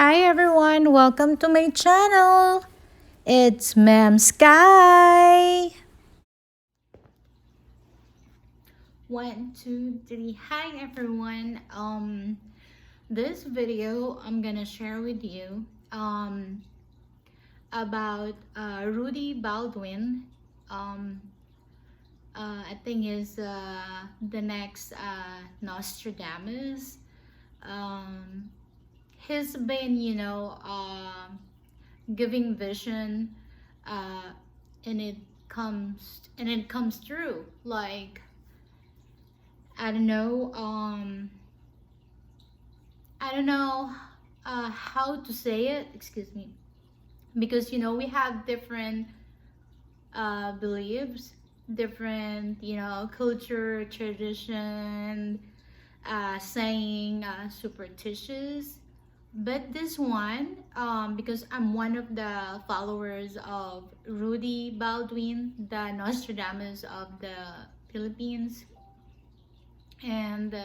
Hi everyone, welcome to my channel. It's Ma'am Sky. One, two, three. Hi everyone. This video I'm gonna share with you about Rudy Baldwin. Um, I think is the next Nostradamus. Um, he's been, giving vision, uh, and it comes true. Like I don't know, I don't know how to say it. Excuse me, because we have different beliefs, different culture, tradition, saying superstitious. But this one, because I'm one of the followers of Rudy Baldwin, the Nostradamus of the Philippines, and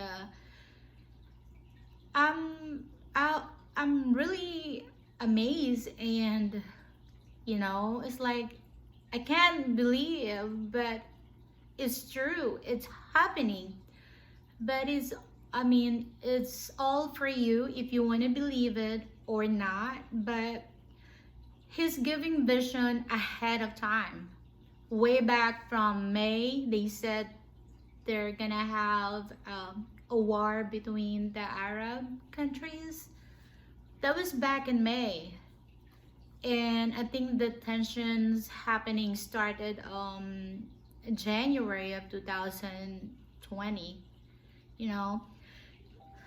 I'm I, I'm really amazed, and it's like I can't believe, but it's true. It's happening. But it's all for you if you want to believe it or not. But he's giving vision ahead of time. Way back from May, they said they're gonna have a war between the Arab countries. That was back in May. And I think the tensions happening started January of 2020. You know,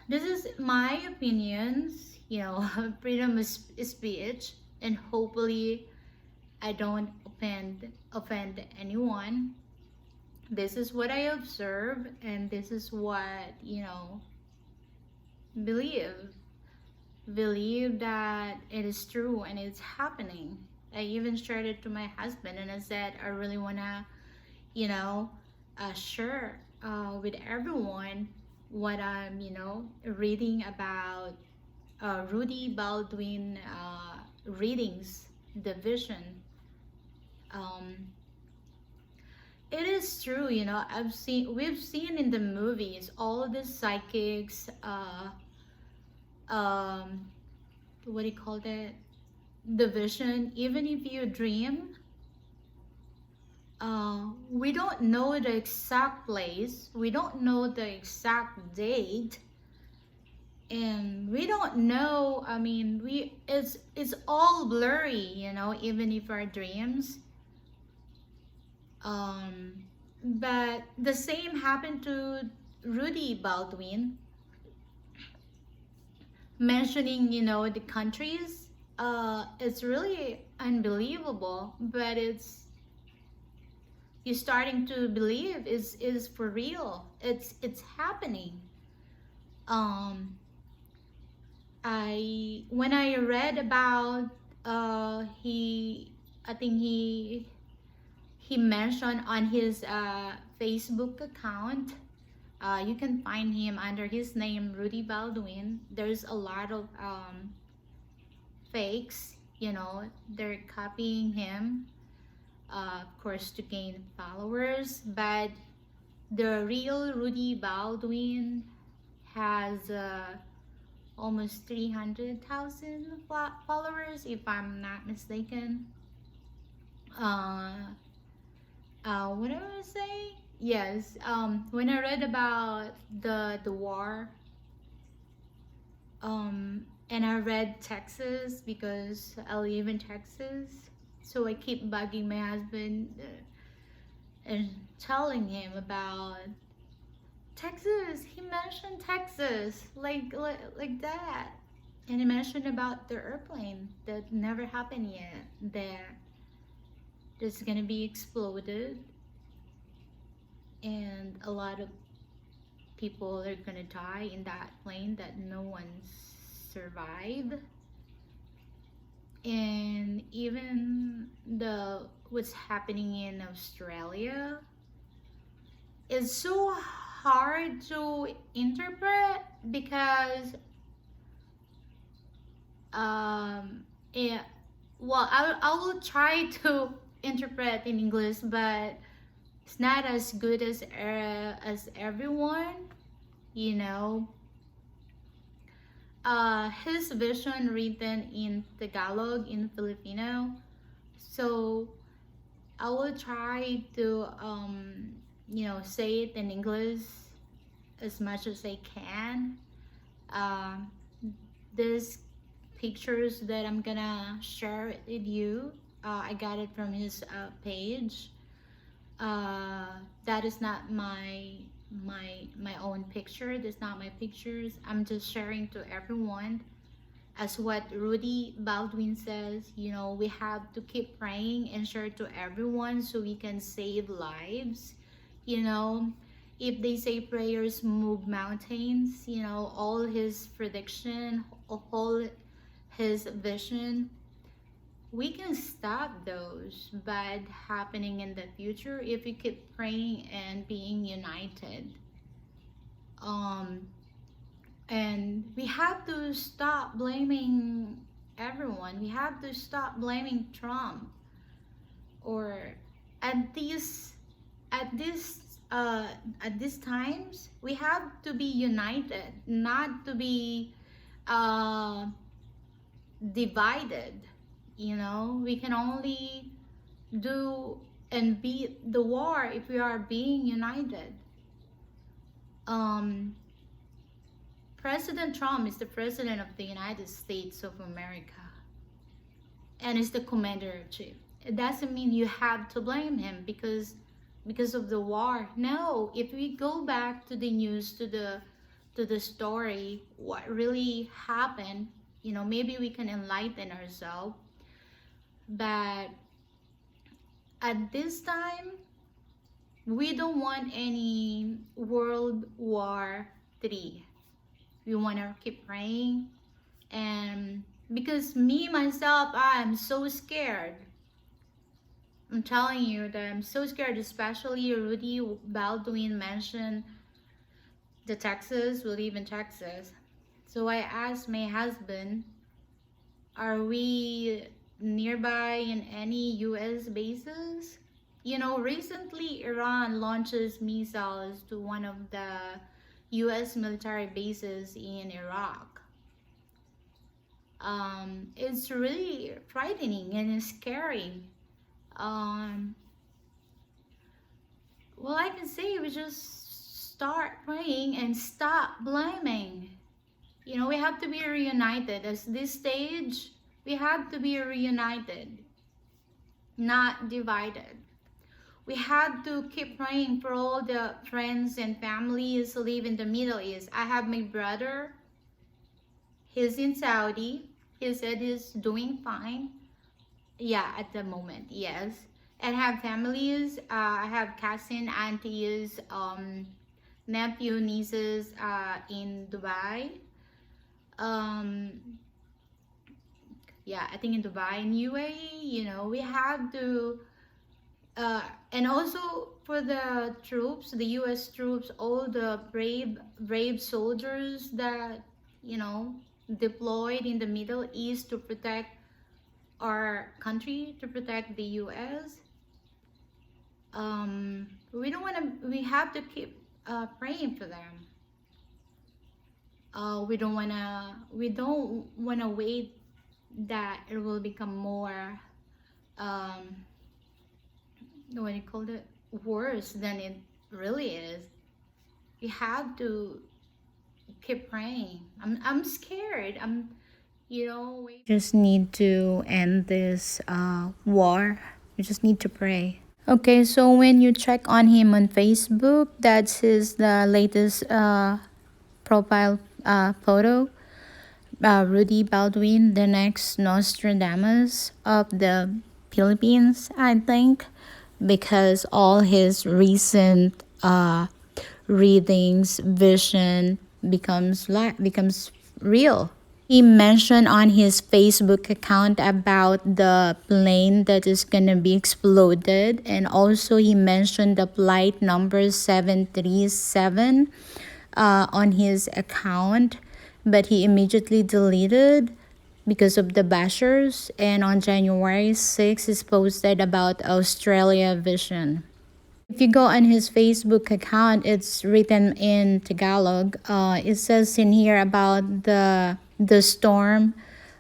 this is my opinions, freedom of speech, and hopefully I don't offend anyone. This is what I observe, and this is what believe believe that it is true and it's happening. I even shared it to my husband, and I said I really wanna share with everyone what I'm reading about Rudy Baldwin readings, the vision. um, it is true, we've seen in the movies all the psychics, um, what do you call that, the vision. Even if you dream, we don't know the exact place, we don't know the exact date, and we don't know. We it's all blurry, even if our dreams. But the same happened to Rudy Baldwin, mentioning the countries. It's really unbelievable, but you're starting to believe is for real. It's happening. um when I read about he I think he mentioned on his Facebook account. You can find him under his name, Rudy Baldwin. There's a lot of fakes, they're copying him, of course, to gain followers. But the real Rudy Baldwin has almost 300,000 followers, if I'm not mistaken. Uh, what do I say? Yes. When I read about the war, and I read Texas because I live in Texas, so I keep bugging my husband, and telling him about Texas. He mentioned Texas like that, and he mentioned about the airplane that never happened yet. That's gonna be exploded, and a lot of people are gonna die in that plane that no one survived. And even the what's happening in Australia is so hard to interpret, because Yeah, well, I will try to interpret in English, but it's not as good as everyone, you know. His vision written in Tagalog in Filipino, so I will try to say it in English as much as I can. Um, these pictures that I'm gonna share with you, I got it from his page. That is not my own picture. That's not my pictures. I'm just sharing to everyone. As what Rudy Baldwin says, we have to keep praying and share to everyone so we can save lives. You know, if they say prayers move mountains, all his prediction, all his vision, we can stop those bad happening in the future if we keep praying and being united. Um, and we have to stop blaming everyone. We have to stop blaming Trump, or at these at this at these times we have to be united, not to be uh, divided. We can only do and beat the war if we are being united. um President Trump is the president of the United States of America and is the commander in chief. It doesn't mean you have to blame him because of the war. No, if we go back to the news, to the story, what really happened, maybe we can enlighten ourselves. But at this time, we don't want any World War III. We want to keep praying, and because me myself, I'm so scared. I'm telling you that I'm so scared. Especially Rudy Baldwin mentioned the Texas. We live in Texas, so I asked my husband, are we nearby in any US bases? Recently Iran launches missiles to one of the US military bases in Iraq. It's really frightening and scary. Well, I can say we just start praying and stop blaming. We have to be reunited. At this stage, we have to be reunited, not divided. We have to keep praying for all the friends and families who live in the Middle East. I have my brother. He's in Saudi. He said he's doing fine. Yeah, at the moment, yes. And I have families. I have cousin, aunties, nephew, nieces in Dubai. Yeah, I think in Dubai, in UAE, we have to, and also for the troops, the US troops, all the brave soldiers that, deployed in the Middle East to protect our country, to protect the US. We have to keep praying for them. We don't wanna wait that it will become more what do you call it, worse than it really is. We have to keep praying. I'm scared. Just need to end this war. We just need to pray. Okay, so when you check on him on Facebook, that's the latest profile photo. Rudy Baldwin, the next Nostradamus of the Philippines, I think, because all his recent readings, vision becomes real. He mentioned on his Facebook account about the plane that is gonna be exploded, and also he mentioned the flight number 737 on his account, but he immediately deleted because of the bashers. And on January 6th, is posted about Australia vision. If you go on his Facebook account, it's written in Tagalog. It says in here about the storm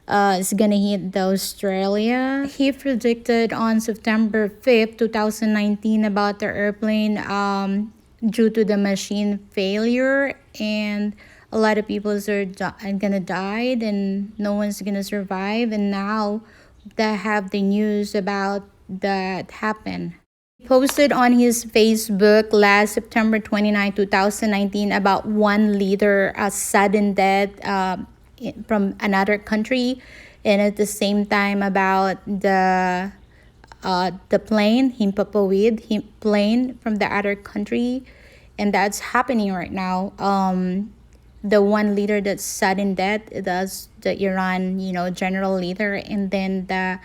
is gonna hit the Australia. He predicted on September 5th, 2019 about the airplane due to the machine failure, and a lot of people are gonna die and no one's gonna survive. And now they have the news about that happen. Posted on his Facebook last September 29, 2019 about one leader, a sudden death from another country, and at the same time about the plane, himpapawid, plane from the other country, and that's happening right now. The one leader that's sudden death, that's the Iran, general leader, and then the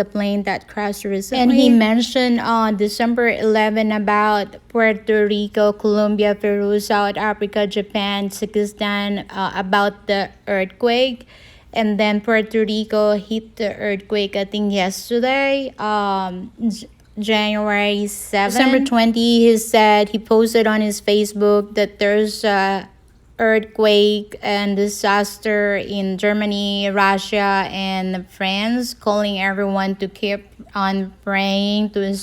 plane that crashed recently. And he mentioned on December 11 about Puerto Rico, Colombia, Peru, South Africa, Japan, Pakistan, about the earthquake. And then Puerto Rico hit the earthquake, I think, yesterday, January 7. December 20, he posted on his Facebook that there's a earthquake and disaster in Germany, Russia, and France, calling everyone to keep on praying to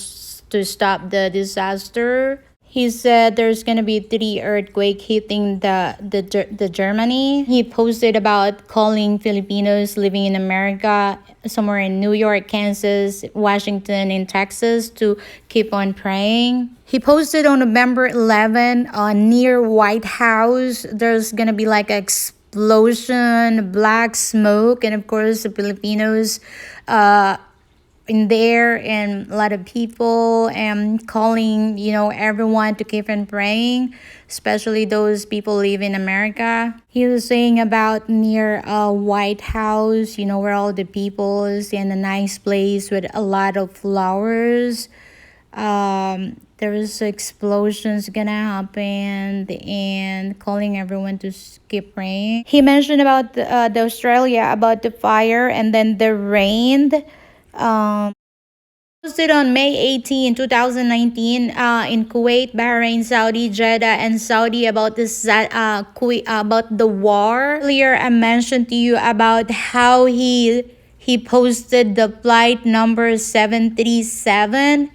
stop the disaster. He said there's gonna be 3 earthquake hitting the Germany. He posted about calling Filipinos living in America, somewhere in New York, Kansas, Washington, and Texas, to keep on praying. He posted on November 11 near White House. There's gonna be like an explosion, black smoke, and of course the Filipinos in there, and a lot of people, and calling everyone to keep on praying, especially those people live in America. He was saying about near White House, where all the people is in a nice place with a lot of flowers. There is explosions gonna happen, and calling everyone to keep praying. He mentioned about the Australia, about the fire and then the rain. Posted on May 18, 2019 in Kuwait, Bahrain, Saudi, Jeddah, and Saudi about about the war. Earlier, I mentioned to you about how he posted the flight number 737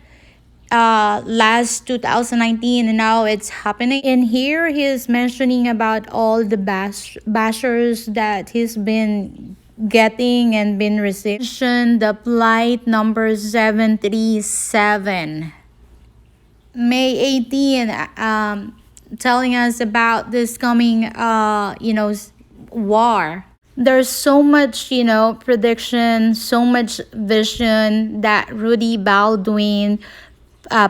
last 2019, and now it's happening. In here, he is mentioning about all the bashers that he's been getting and been receiving. The flight number 737, May 18, telling us about this coming war. There's so much prediction, so much vision that Rudy Baldwin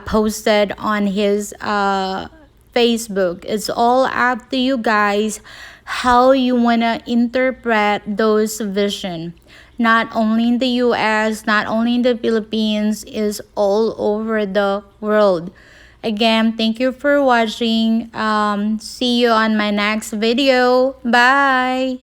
posted on his Facebook. It's all up to you guys how you want to interpret those vision. Not only in the US, not only in the Philippines, is all over the world. Again, thank you for watching. See you on my next video. Bye.